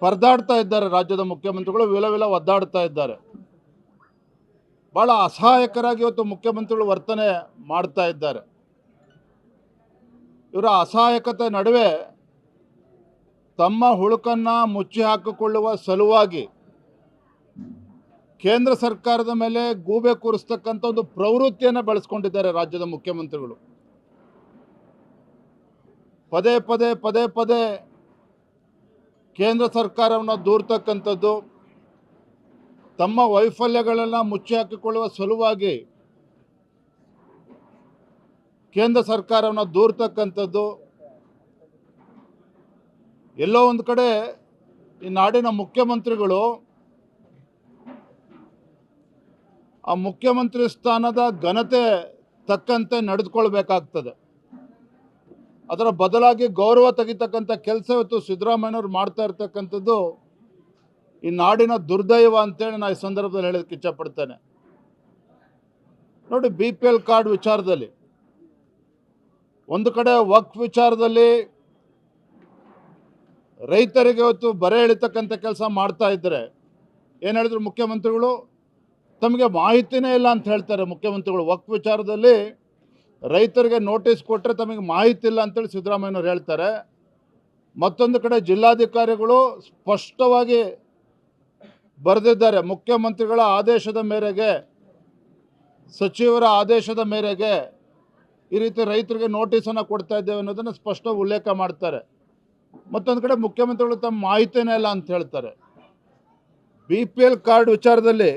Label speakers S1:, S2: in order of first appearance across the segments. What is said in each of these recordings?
S1: ಪರದಾಡ್ತಾ ಇದ್ದಾರೆ. ರಾಜ್ಯದ ಮುಖ್ಯಮಂತ್ರಿಗಳು ವಿಲ ಒದ್ದಾಡ್ತಾ ಇದ್ದಾರೆ. ಭಾಳ ಅಸಹಾಯಕರಾಗಿ ಇವತ್ತು ಮುಖ್ಯಮಂತ್ರಿಗಳು ವರ್ತನೆ ಮಾಡ್ತಾ ಇದ್ದಾರೆ. ಇವರ ಅಸಹಾಯಕತೆ ನಡುವೆ ತಮ್ಮ ಹುಳುಕನ್ನು ಮುಚ್ಚಿ ಹಾಕಿಕೊಳ್ಳುವ ಸಲುವಾಗಿ ಕೇಂದ್ರ ಸರ್ಕಾರದ ಮೇಲೆ ಗೂಬೆ ಕೂರಿಸ್ತಕ್ಕಂಥ ಒಂದು ಪ್ರವೃತ್ತಿಯನ್ನು ಬೆಳೆಸ್ಕೊಂಡಿದ್ದಾರೆ ರಾಜ್ಯದ ಮುಖ್ಯಮಂತ್ರಿಗಳು. ಪದೇ ಪದೇ ಕೇಂದ್ರ ಸರ್ಕಾರವನ್ನು ದೂರ್ತಕ್ಕಂಥದ್ದು, ತಮ್ಮ ವೈಫಲ್ಯಗಳನ್ನು ಮುಚ್ಚಿ ಹಾಕಿಕೊಳ್ಳುವ ಸಲುವಾಗಿ ಕೇಂದ್ರ ಸರ್ಕಾರವನ್ನು ದೂರ್ತಕ್ಕಂಥದ್ದು. ಎಲ್ಲೋ ಒಂದು ಕಡೆ ಈ ನಾಡಿನ ಮುಖ್ಯಮಂತ್ರಿಗಳು ಆ ಮುಖ್ಯಮಂತ್ರಿ ಸ್ಥಾನದ ಘನತೆ ತಕ್ಕಂತೆ ನಡೆದುಕೊಳ್ಬೇಕಾಗ್ತದೆ. ಅದರ ಬದಲಾಗಿ ಗೌರವ ತೆಗಿತಕ್ಕಂಥ ಕೆಲಸ ಇವತ್ತು ಸಿದ್ದರಾಮಯ್ಯನವ್ರು ಮಾಡ್ತಾ ಇರ್ತಕ್ಕಂಥದ್ದು ಈ ನಾಡಿನ ದುರ್ದೈವ ಅಂತೇಳಿ ನಾನು ಈ ಸಂದರ್ಭದಲ್ಲಿ ಹೇಳೋದಕ್ಕೆ ಇಚ್ಛಪಡ್ತೇನೆ. ನೋಡಿ, BPL ಕಾರ್ಡ್ ವಿಚಾರದಲ್ಲಿ ಒಂದು ಕಡೆ ವಕ್ಫ್ ವಿಚಾರದಲ್ಲಿ ರೈತರಿಗೆ ಇವತ್ತು ಬರೆ ಎಳಿತಕ್ಕಂಥ ಕೆಲಸ ಮಾಡ್ತಾ ಇದ್ದರೆ ಏನು ಹೇಳಿದ್ರು ಮುಖ್ಯಮಂತ್ರಿಗಳು? ತಮಗೆ ಮಾಹಿತಿನೇ ಇಲ್ಲ ಅಂತ ಹೇಳ್ತಾರೆ ಮುಖ್ಯಮಂತ್ರಿಗಳು. ವಕ್ಫ್ ವಿಚಾರದಲ್ಲಿ ರೈತರಿಗೆ ನೋಟಿಸ್ ಕೊಟ್ಟರೆ ತಮಗೆ ಮಾಹಿತಿ ಇಲ್ಲ ಅಂತೇಳಿ ಸಿದ್ದರಾಮಯ್ಯನವ್ರು ಹೇಳ್ತಾರೆ. ಮತ್ತೊಂದು ಕಡೆ ಜಿಲ್ಲಾಧಿಕಾರಿಗಳು ಸ್ಪಷ್ಟವಾಗಿ ಬರೆದಿದ್ದಾರೆ, ಮುಖ್ಯಮಂತ್ರಿಗಳ ಆದೇಶದ ಮೇರೆಗೆ, ಸಚಿವರ ಆದೇಶದ ಮೇರೆಗೆ ಈ ರೀತಿ ರೈತರಿಗೆ ನೋಟಿಸನ್ನು ಕೊಡ್ತಾ ಇದ್ದೇವೆ ಅನ್ನೋದನ್ನು ಸ್ಪಷ್ಟ ಉಲ್ಲೇಖ ಮಾಡ್ತಾರೆ. ಮತ್ತೊಂದು ಕಡೆ ಮುಖ್ಯಮಂತ್ರಿಗಳು ತಮ್ಮ ಮಾಹಿತಿನೇ ಇಲ್ಲ ಅಂತ ಹೇಳ್ತಾರೆ. BPL ಕಾರ್ಡ್ ವಿಚಾರದಲ್ಲಿ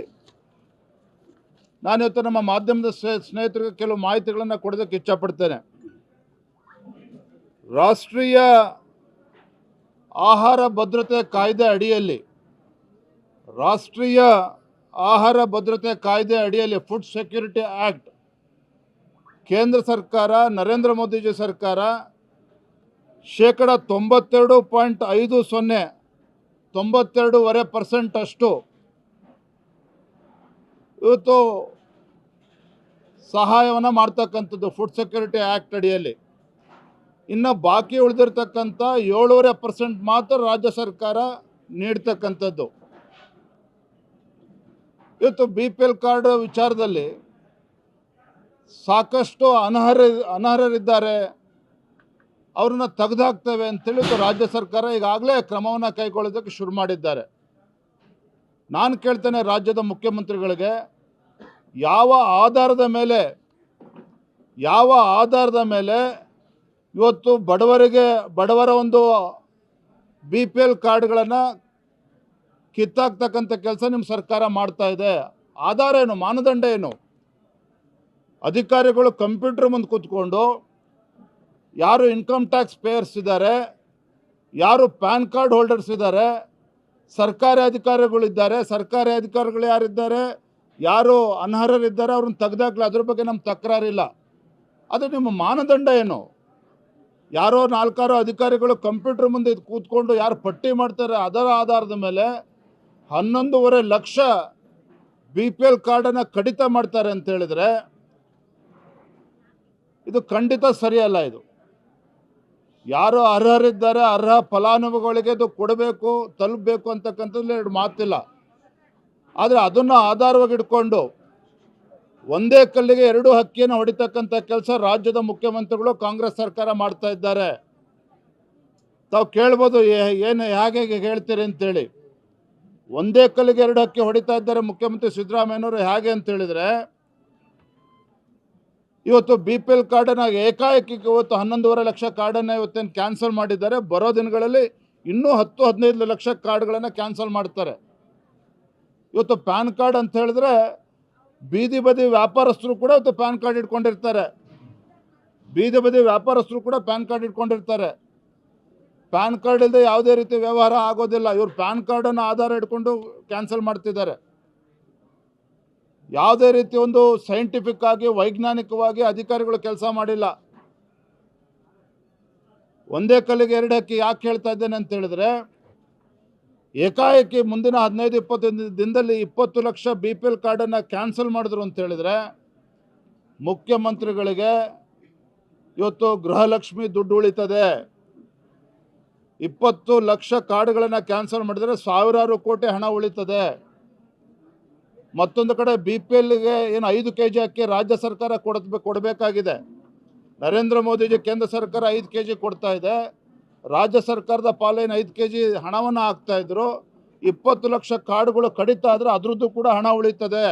S1: ನಾನಿವತ್ತು ನಮ್ಮ ಮಾಧ್ಯಮದ ಸ್ನೇಹಿತರಿಗೆ ಕೆಲವು ಮಾಹಿತಿಗಳನ್ನು ಕೊಡೋದಕ್ಕೆ ಇಚ್ಛಪಡ್ತೇನೆ. ರಾಷ್ಟ್ರೀಯ ಆಹಾರ ಭದ್ರತೆ ಕಾಯ್ದೆ ಅಡಿಯಲ್ಲಿ ಫುಡ್ ಸೆಕ್ಯೂರಿಟಿ ಆ್ಯಕ್ಟ್ ಕೇಂದ್ರ ಸರ್ಕಾರ, ನರೇಂದ್ರ ಮೋದಿಜಿ ಸರ್ಕಾರ 92.50 92.5% ಅಷ್ಟು ಇವತ್ತು ಸಹಾಯವನ್ನು ಮಾಡ್ತಕ್ಕಂಥದ್ದು ಫುಡ್ ಸೆಕ್ಯೂರಿಟಿ ಆ್ಯಕ್ಟ್ ಅಡಿಯಲ್ಲಿ. ಇನ್ನು ಬಾಕಿ ಉಳಿದಿರ್ತಕ್ಕಂಥ 7.5% ಮಾತ್ರ ರಾಜ್ಯ ಸರ್ಕಾರ ನೀಡ್ತಕ್ಕಂಥದ್ದು. ಇವತ್ತು BPL ಕಾರ್ಡ್ ವಿಚಾರದಲ್ಲಿ ಸಾಕಷ್ಟು ಅನರ್ಹರಿದ್ದಾರೆ, ಅವ್ರನ್ನ ತೆಗೆದುಹಾಕ್ತೇವೆ ಅಂತೇಳಿ ರಾಜ್ಯ ಸರ್ಕಾರ ಈಗಾಗಲೇ ಕ್ರಮವನ್ನು ಕೈಗೊಳ್ಳೋದಕ್ಕೆ ಶುರು ಮಾಡಿದ್ದಾರೆ. ನಾನು ಕೇಳ್ತೇನೆ ರಾಜ್ಯದ ಮುಖ್ಯಮಂತ್ರಿಗಳಿಗೆ, ಯಾವ ಆಧಾರದ ಮೇಲೆ ಇವತ್ತು ಬಡವರ ಒಂದು BPL ಕಾರ್ಡ್ಗಳನ್ನು ಕಿತ್ತಾಕ್ತಕ್ಕಂಥ ಕೆಲಸ ನಿಮ್ಮ ಸರ್ಕಾರ ಮಾಡ್ತಾ ಇದೆ? ಆಧಾರ ಏನು? ಮಾನದಂಡ ಏನು? ಅಧಿಕಾರಿಗಳು ಕಂಪ್ಯೂಟರ್ ಮುಂದೆ ಕೂತ್ಕೊಂಡು ಯಾರು ಇನ್ಕಮ್ ಟ್ಯಾಕ್ಸ್ ಪೇಯರ್ಸ್ ಇದ್ದಾರೆ, ಯಾರು ಪ್ಯಾನ್ ಕಾರ್ಡ್ ಹೋಲ್ಡರ್ಸ್ ಇದ್ದಾರೆ, ಸರ್ಕಾರಿ ಅಧಿಕಾರಿಗಳಿದ್ದಾರೆ, ಸರ್ಕಾರಿ ಅಧಿಕಾರಿಗಳು ಯಾರಿದ್ದಾರೆ, ಯಾರು ಅನರ್ಹರಿದ್ದಾರೆ ಅವ್ರನ್ನ ತೆಗೆದಾಕಲಿ, ಅದ್ರ ಬಗ್ಗೆ ನಮ್ಮ ತಕರಾರಿಲ್ಲ. ಅದು ನಿಮ್ಮ ಮಾನದಂಡ ಏನು? ಯಾರೋ 4-6 ಅಧಿಕಾರಿಗಳು ಕಂಪ್ಯೂಟರ್ ಮುಂದೆ ಕೂತ್ಕೊಂಡು ಯಾರು ಪಟ್ಟಿ ಮಾಡ್ತಾರೆ ಅದರ ಆಧಾರದ ಮೇಲೆ 11.5 ಲಕ್ಷ BPL ಕಾರ್ಡನ್ನು ಕಡಿತ ಮಾಡ್ತಾರೆ ಅಂತ ಹೇಳಿದರೆ ಇದು ಖಂಡಿತ ಸರಿಯಲ್ಲ. ಇದು ಯಾರು ಅರ್ಹರಿದ್ದಾರೆ, ಅರ್ಹ ಫಲಾನುಭವಿಗಳಿಗೆ ಇದು ಕೊಡಬೇಕು, ತಲುಪಬೇಕು ಅಂತಕ್ಕಂಥದ್ದು 2 ಮಾತಿಲ್ಲ. ಆದರೆ ಅದನ್ನು ಆಧಾರವಾಗಿ ಇಟ್ಕೊಂಡು ಒಂದೇ ಕಲ್ಲಿಗೆ 2 ಹಕ್ಕಿಯನ್ನು ಹೊಡಿತಕ್ಕಂಥ ಕೆಲಸ ರಾಜ್ಯದ ಮುಖ್ಯಮಂತ್ರಿಗಳು, ಕಾಂಗ್ರೆಸ್ ಸರ್ಕಾರ ಮಾಡ್ತಾ ಇದ್ದಾರೆ. ತಾವು ಕೇಳ್ಬೋದು, ಹೇಗೆ ಹೇಳ್ತೀರಿ ಅಂತೇಳಿ. ಒಂದೇ ಕಲ್ಲಿಗೆ 2 ಹಕ್ಕಿ ಹೊಡಿತಾ ಇದ್ದಾರೆ ಮುಖ್ಯಮಂತ್ರಿ ಸಿದ್ದರಾಮಯ್ಯನವರು. ಹೇಗೆ ಅಂತ ಹೇಳಿದರೆ, ಇವತ್ತು BPL ಕಾರ್ಡನ್ನು ಏಕಾಏಕಿ ಇವತ್ತು 11.5 ಲಕ್ಷ ಕಾರ್ಡನ್ನು ಇವತ್ತೇನು ಕ್ಯಾನ್ಸಲ್ ಮಾಡಿದ್ದಾರೆ. ಬರೋ ದಿನಗಳಲ್ಲಿ ಇನ್ನೂ 10-15 ಲಕ್ಷ ಕಾರ್ಡ್ಗಳನ್ನು ಕ್ಯಾನ್ಸಲ್ ಮಾಡ್ತಾರೆ. ಇವತ್ತು ಪ್ಯಾನ್ ಕಾರ್ಡ್ ಅಂತ ಹೇಳಿದ್ರೆ ಬೀದಿ ಬದಿ ವ್ಯಾಪಾರಸ್ಥರು ಕೂಡ ಇವತ್ತು ಪ್ಯಾನ್ ಕಾರ್ಡ್ ಇಟ್ಕೊಂಡಿರ್ತಾರೆ. ಪ್ಯಾನ್ ಕಾರ್ಡ್ ಇಲ್ಲದೆ ಯಾವುದೇ ರೀತಿ ವ್ಯವಹಾರ ಆಗೋದಿಲ್ಲ. ಇವರು ಪ್ಯಾನ್ ಕಾರ್ಡನ್ನು ಆಧಾರ ಇಟ್ಕೊಂಡು ಕ್ಯಾನ್ಸಲ್ ಮಾಡ್ತಿದ್ದಾರೆ. ಯಾವುದೇ ರೀತಿ ಒಂದು ಸೈಂಟಿಫಿಕ್ ಆಗಿ, ವೈಜ್ಞಾನಿಕವಾಗಿ ಅಧಿಕಾರಿಗಳು ಕೆಲಸ ಮಾಡಿಲ್ಲ. ಒಂದೇ ಕಲ್ಲಿಗೆ 2 ಹಕ್ಕಿ ಯಾಕೆ ಹೇಳ್ತಾ ಇದ್ದೇನೆ ಅಂತ ಹೇಳಿದ್ರೆ, ಏಕಾಏಕಿ ಮುಂದಿನ 15-20 ದಿನದಲ್ಲಿ 20 ಲಕ್ಷ BPL ಕಾರ್ಡನ್ನು ಕ್ಯಾನ್ಸಲ್ ಮಾಡಿದ್ರು ಅಂತ ಹೇಳಿದ್ರೆ ಮುಖ್ಯಮಂತ್ರಿಗಳಿಗೆ ಇವತ್ತು ಗೃಹಲಕ್ಷ್ಮಿ ದುಡ್ಡು ಉಳಿತದೆ. 20 ಲಕ್ಷ ಕಾರ್ಡ್ಗಳನ್ನು ಕ್ಯಾನ್ಸಲ್ ಮಾಡಿದರೆ ಸಾವಿರಾರು ಕೋಟಿ ಹಣ ಉಳಿತದೆ. ಮತ್ತೊಂದು ಕಡೆ BPLಗೆ ಏನು 5 kg ಅಕ್ಕಿ ರಾಜ್ಯ ಸರ್ಕಾರ ಕೊಡಬೇಕಾಗಿದೆ. ನರೇಂದ್ರ ಮೋದಿಜಿ ಕೇಂದ್ರ ಸರ್ಕಾರ 5 kg ಕೊಡ್ತಾ ಇದೆ, ರಾಜ್ಯ ಸರ್ಕಾರದ ಪಾಲೇನು 5 kg ಹಣವನ್ನು ಹಾಕ್ತಾಯಿದ್ರು. 20 ಲಕ್ಷ ಕಾರ್ಡ್ಗಳು ಕಡಿತ ಆದರೆ ಅದರದ್ದು ಕೂಡ ಹಣ ಉಳಿತದೆ.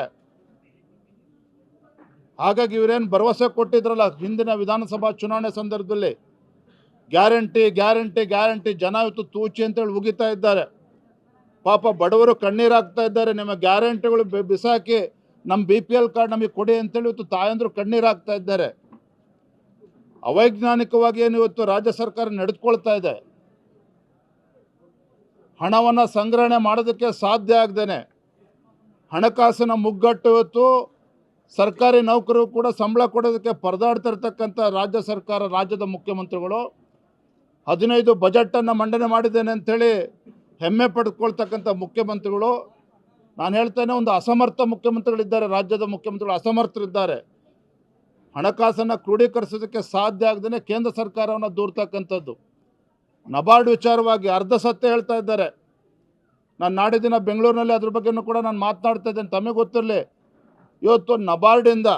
S1: ಹಾಗಾಗಿ ಇವರೇನು ಭರವಸೆ ಕೊಟ್ಟಿದ್ರಲ್ಲ ಹಿಂದಿನ ವಿಧಾನಸಭಾ ಚುನಾವಣೆ ಸಂದರ್ಭದಲ್ಲಿ, ಗ್ಯಾರಂಟಿ ಗ್ಯಾರಂಟಿ ಗ್ಯಾರಂಟಿ, ಜನ ಇವತ್ತು ತೂಚಿ ಅಂತೇಳಿ ಉಗಿತಾ ಇದ್ದಾರೆ. ಪಾಪ ಬಡವರು ಕಣ್ಣೀರಾಗ್ತಾ ಇದ್ದಾರೆ. ನಿಮ್ಮ ಗ್ಯಾರಂಟಿಗಳು ಬಿಸಾಕಿ ನಮ್ಮ BPL ಕಾರ್ಡ್ ನಮಗೆ ಕೊಡಿ ಅಂತೇಳಿ ಇವತ್ತು ತಾಯಂದರು ಕಣ್ಣೀರಾಗ್ತಾ ಇದ್ದಾರೆ. ಅವೈಜ್ಞಾನಿಕವಾಗಿ ಏನು ಇವತ್ತು ರಾಜ್ಯ ಸರ್ಕಾರ ನಡೆದುಕೊಳ್ತಾ ಇದೆ. ಹಣವನ್ನು ಸಂಗ್ರಹಣೆ ಮಾಡೋದಕ್ಕೆ ಸಾಧ್ಯ ಆಗದೇನೆ ಹಣಕಾಸಿನ ಮುಗ್ಗಟ್ಟು ಇವತ್ತು ಸರ್ಕಾರಿ ನೌಕರರು ಕೂಡ ಸಂಬಳ ಕೊಡೋದಕ್ಕೆ ಪರದಾಡ್ತಿರ್ತಕ್ಕಂಥ ರಾಜ್ಯ ಸರ್ಕಾರ, ರಾಜ್ಯದ ಮುಖ್ಯಮಂತ್ರಿಗಳು 15 ಬಜೆಟನ್ನು ಮಂಡನೆ ಮಾಡಿದ್ದೇನೆ ಅಂಥೇಳಿ ಹೆಮ್ಮೆ ಪಡೆದುಕೊಳ್ತಕ್ಕಂಥ ಮುಖ್ಯಮಂತ್ರಿಗಳು. ನಾನು ಹೇಳ್ತೇನೆ, ಒಂದು ಅಸಮರ್ಥ ಮುಖ್ಯಮಂತ್ರಿಗಳಿದ್ದಾರೆ, ರಾಜ್ಯದ ಮುಖ್ಯಮಂತ್ರಿಗಳು ಅಸಮರ್ಥರಿದ್ದಾರೆ. ಹಣಕಾಸನ್ನು ಕ್ರೋಢೀಕರಿಸೋದಕ್ಕೆ ಸಾಧ್ಯ ಆಗದೇ ಕೇಂದ್ರ ಸರ್ಕಾರವನ್ನು ದೂರ್ತಕ್ಕಂಥದ್ದು. ನಬಾರ್ಡ್ ವಿಚಾರವಾಗಿ ಅರ್ಧ ಸತ್ಯ ಹೇಳ್ತಾ ಇದ್ದಾರೆ. ನಾನು ನಾಡಿದ್ದಿನ ಬೆಂಗಳೂರಿನಲ್ಲಿ ಅದ್ರ ಬಗ್ಗೆನೂ ಕೂಡ ನಾನು ಮಾತನಾಡ್ತಾ ಇದ್ದೇನೆ. ತಮಗೆ ಗೊತ್ತಿರಲಿ, ಇವತ್ತು ನಬಾರ್ಡಿಂದ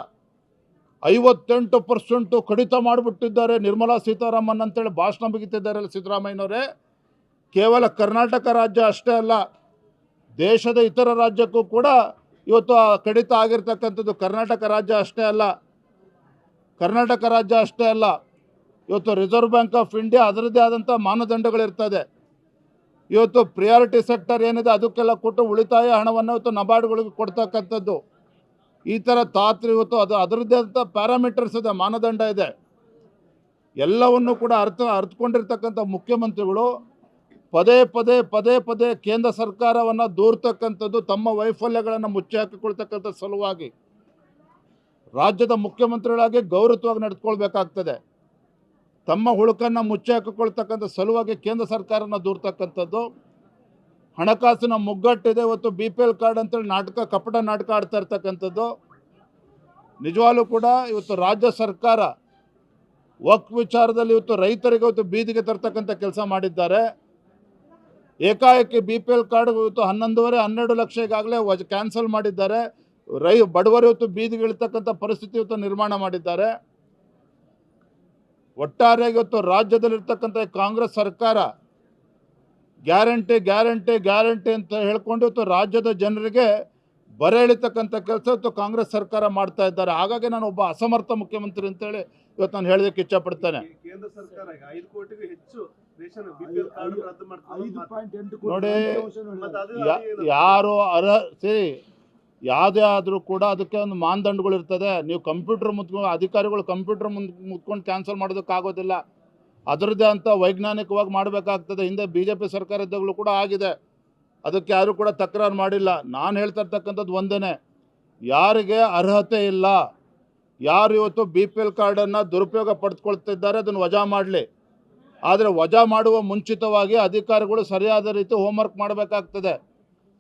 S1: 58% ಕಡಿತ ಮಾಡಿಬಿಟ್ಟಿದ್ದಾರೆ ನಿರ್ಮಲಾ ಸೀತಾರಾಮನ್ ಅಂತೇಳಿ ಭಾಷಣ ಬಿಗಿತಿದ್ದಾರೆ ಸಿದ್ದರಾಮಯ್ಯನವರೇ. ಕೇವಲ ಕರ್ನಾಟಕ ರಾಜ್ಯ ಅಷ್ಟೇ ಅಲ್ಲ, ದೇಶದ ಇತರ ರಾಜ್ಯಕ್ಕೂ ಕೂಡ ಇವತ್ತು ಕಡಿತ ಆಗಿರ್ತಕ್ಕಂಥದ್ದು. ಕರ್ನಾಟಕ ರಾಜ್ಯ ಅಷ್ಟೇ ಅಲ್ಲ, ಇವತ್ತು ರಿಸರ್ವ್ ಬ್ಯಾಂಕ್ ಆಫ್ ಇಂಡಿಯಾ ಅದರದ್ದೇ ಆದಂಥ ಮಾನದಂಡಗಳಿರ್ತದೆ. ಇವತ್ತು ಪ್ರಿಯಾರಿಟಿ ಸೆಕ್ಟರ್ ಏನಿದೆ ಅದಕ್ಕೆಲ್ಲ ಕೊಟ್ಟು ಉಳಿತಾಯ ಹಣವನ್ನು ಇವತ್ತು ನಬಾರ್ಡ್ಗಳಿಗೆ ಕೊಡ್ತಕ್ಕಂಥದ್ದು. ಈ ಥರ ಇವತ್ತು ಅದರದ್ದೇ ಆದಂಥ ಪ್ಯಾರಾಮೀಟರ್ಸ್ ಇದೆ, ಮಾನದಂಡ ಇದೆ. ಎಲ್ಲವನ್ನು ಕೂಡ ಅರ್ಥಕೊಂಡಿರ್ತಕ್ಕಂಥ ಮುಖ್ಯಮಂತ್ರಿಗಳು ಪದೇ ಕೇಂದ್ರ ಸರ್ಕಾರವನ್ನು ದೂರ್ತಕ್ಕಂಥದ್ದು, ತಮ್ಮ ವೈಫಲ್ಯಗಳನ್ನು ಮುಚ್ಚಿ ಹಾಕಿಕೊಳ್ತಕ್ಕಂಥ ಸಲುವಾಗಿ ರಾಜ್ಯದ ಮುಖ್ಯಮಂತ್ರಿಗಳಾಗಿ ಗೌರವವಾಗಿ ನಡೆದುಕೊಳ್ಬೇಕಾಗ್ತದೆ. ತಮ್ಮ ಹುಳುಕನ್ನು ಮುಚ್ಚಿ ಹಾಕಿಕೊಳ್ತಕ್ಕಂಥ ಸಲುವಾಗಿ ಕೇಂದ್ರ ಸರ್ಕಾರನ ದೂರ್ತಕ್ಕಂಥದ್ದು. ಹಣಕಾಸಿನ ಮುಗ್ಗಟ್ಟಿದೆ. ಇವತ್ತು BPL ಕಾರ್ಡ್ ಅಂತೇಳಿ ಕಪಟ ನಾಟಕ ಆಡ್ತಾ ಇರ್ತಕ್ಕಂಥದ್ದು. ನಿಜವಾಗ್ಲೂ ಕೂಡ ಇವತ್ತು ರಾಜ್ಯ ಸರ್ಕಾರ ವಕ್ಫ್ ವಿಚಾರದಲ್ಲಿ ಇವತ್ತು ರೈತರಿಗೆ ಇವತ್ತು ಬೀದಿಗೆ ತರ್ತಕ್ಕಂಥ ಕೆಲಸ ಮಾಡಿದ್ದಾರೆ. ಏಕಾಏಕಿ BPL ಕಾರ್ಡ್ ಇವತ್ತು 11.5-12 ಲಕ್ಷ ಈಗಾಗಲೇ ಕ್ಯಾನ್ಸಲ್ ಮಾಡಿದ್ದಾರೆ. ಬಡವರು ಇವತ್ತು ಬೀದಿಗೆ ಇಳಿತಕ್ಕಂಥ ಪರಿಸ್ಥಿತಿ ಇವತ್ತು ನಿರ್ಮಾಣ ಮಾಡಿದ್ದಾರೆ. ಒಟ್ಟಾರೆಯಾಗಿ ಇವತ್ತು ರಾಜ್ಯದಲ್ಲಿರ್ತಕ್ಕಂಥ ಕಾಂಗ್ರೆಸ್ ಸರ್ಕಾರ ಗ್ಯಾರಂಟಿ ಗ್ಯಾರಂಟಿ ಗ್ಯಾರಂಟಿ ಅಂತ ಹೇಳ್ಕೊಂಡು ಇವತ್ತು ರಾಜ್ಯದ ಜನರಿಗೆ ಬರೆ ಎಳಿತಕ್ಕಂಥ ಕೆಲಸ ಇವತ್ತು ಕಾಂಗ್ರೆಸ್ ಸರ್ಕಾರ ಮಾಡ್ತಾ ಇದ್ದಾರೆ. ಹಾಗಾಗಿ ನಾನು ಒಬ್ಬ ಅಸಮರ್ಥ ಮುಖ್ಯಮಂತ್ರಿ ಅಂತೇಳಿ ಇವತ್ತು ನಾನು ಹೇಳೋದಕ್ಕೆ ಇಷ್ಟಪಡ್ತೇನೆ.
S2: ಕೇಂದ್ರ ಸರ್ಕಾರ 5 ಕೋಟಿಗೂ ಹೆಚ್ಚು ರೇಷನ್ BPL ಕಾರ್ಡ್ ರದ್ದು ಮಾಡ್ತಾರೆ.
S1: ನೋಡಿ, ಯಾರು ಸರಿ ಯಾವುದೇ ಆದರೂ ಕೂಡ ಅದಕ್ಕೆ ಒಂದು ಮಾನದಂಡಗಳು ಇರ್ತದೆ. ನೀವು ಅಧಿಕಾರಿಗಳು ಕಂಪ್ಯೂಟರ್ ಮುತ್ಕೊಂಡು ಕ್ಯಾನ್ಸಲ್ ಮಾಡೋದಕ್ಕಾಗೋದಿಲ್ಲ. ಅದರದ್ದೇ ಅಂತ ವೈಜ್ಞಾನಿಕವಾಗಿ ಮಾಡಬೇಕಾಗ್ತದೆ. ಹಿಂದೆ BJP ಸರ್ಕಾರ ಇದ್ದಾಗಲೂ ಕೂಡ ಆಗಿದೆ, ಅದಕ್ಕೆ ಯಾರೂ ಕೂಡ ತಕರಾರು ಮಾಡಿಲ್ಲ. ನಾನು ಹೇಳ್ತಾ ಇರ್ತಕ್ಕಂಥದ್ದು ಒಂದೇ, ಯಾರಿಗೆ ಅರ್ಹತೆ ಇಲ್ಲ, ಯಾರು ಇವತ್ತು BPL ಕಾರ್ಡನ್ನು ದುರುಪಯೋಗ ಪಡೆದುಕೊಳ್ತಿದ್ದಾರೆ ಅದನ್ನು ವಜಾ ಮಾಡಲಿ. ಆದರೆ ವಜಾ ಮಾಡುವ ಮುಂಚಿತವಾಗಿ ಅಧಿಕಾರಿಗಳು ಸರಿಯಾದ ರೀತಿ ಹೋಮ್ವರ್ಕ್ ಮಾಡಬೇಕಾಗ್ತದೆ.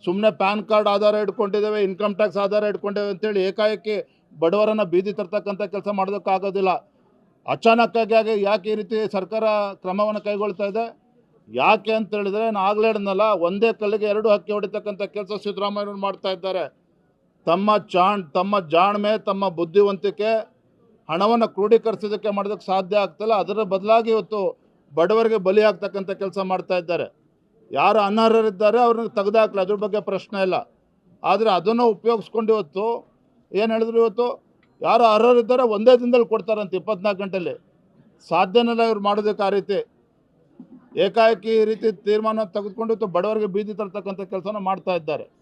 S1: ಸುಮ್ಮನೆ ಪ್ಯಾನ್ ಕಾರ್ಡ್ ಆಧಾರ ಇಟ್ಕೊಂಡಿದ್ದೇವೆ, ಇನ್ಕಮ್ ಟ್ಯಾಕ್ಸ್ ಆಧಾರ ಇಟ್ಕೊಂಡಿದ್ದೇವೆ ಅಂತೇಳಿ ಏಕಾಏಕಿ ಬಡವರನ್ನು ಬೀದಿ ತರ್ತಕ್ಕಂಥ ಕೆಲಸ ಮಾಡೋದಕ್ಕಾಗೋದಿಲ್ಲ. ಅಚಾನಕ್ಕಾಗಿ ಯಾಕೆ ಈ ರೀತಿ ಸರ್ಕಾರ ಕ್ರಮವನ್ನು ಕೈಗೊಳ್ತಾ ಇದೆ? ಯಾಕೆ ಅಂತ ಹೇಳಿದರೆ, ನಾನು ಆಗಲೇ ಹೇಳಿದ್ನಲ್ಲ, ಒಂದೇ ಕಲ್ಲಿಗೆ 2 ಹಕ್ಕಿ ಹೊಡಿತಕ್ಕಂಥ ಕೆಲಸ ಸಿದ್ದರಾಮಯ್ಯನವರು ಮಾಡ್ತಾ ಇದ್ದಾರೆ. ತಮ್ಮ ಜಾಣ್ಮೆ, ತಮ್ಮ ಬುದ್ಧಿವಂತಿಕೆ ಹಣವನ್ನು ಕ್ರೋಢೀಕರಿಸೋದಕ್ಕೆ ಮಾಡೋದಕ್ಕೆ ಸಾಧ್ಯ ಆಗ್ತಿಲ್ಲ. ಅದರ ಬದಲಾಗಿ ಇವತ್ತು ಬಡವರಿಗೆ ಬಲಿ ಆಗ್ತಕ್ಕಂಥ ಕೆಲಸ ಮಾಡ್ತಾ ಇದ್ದಾರೆ. ಯಾರು ಅನರ್ಹರಿದ್ದಾರೆ ಅವ್ರನ್ನ ತೆಗೆದುಹಾಕಲಿ, ಅದ್ರ ಬಗ್ಗೆ ಪ್ರಶ್ನೆ ಇಲ್ಲ. ಆದರೆ ಅದನ್ನು ಉಪಯೋಗಿಸ್ಕೊಂಡು ಇವತ್ತು ಏನು ಹೇಳಿದ್ರು, ಇವತ್ತು ಯಾರು ಅರ್ಹರಿದ್ದಾರೆ ಒಂದೇ ದಿನದಲ್ಲಿ ಕೊಡ್ತಾರಂತ 24 ಗಂಟೆಯಲ್ಲಿ. ಸಾಧ್ಯನಲ್ಲ ಇವ್ರು ಮಾಡೋದಕ್ಕೆ. ಆ ರೀತಿ ಏಕಾಏಕಿ ಈ ರೀತಿ ತೀರ್ಮಾನ ತೆಗೆದುಕೊಂಡು ಇವತ್ತು ಬಡವರಿಗೆ ಬೀದಿ ತರ್ತಕ್ಕಂಥ ಕೆಲಸನ ಮಾಡ್ತಾ ಇದ್ದಾರೆ.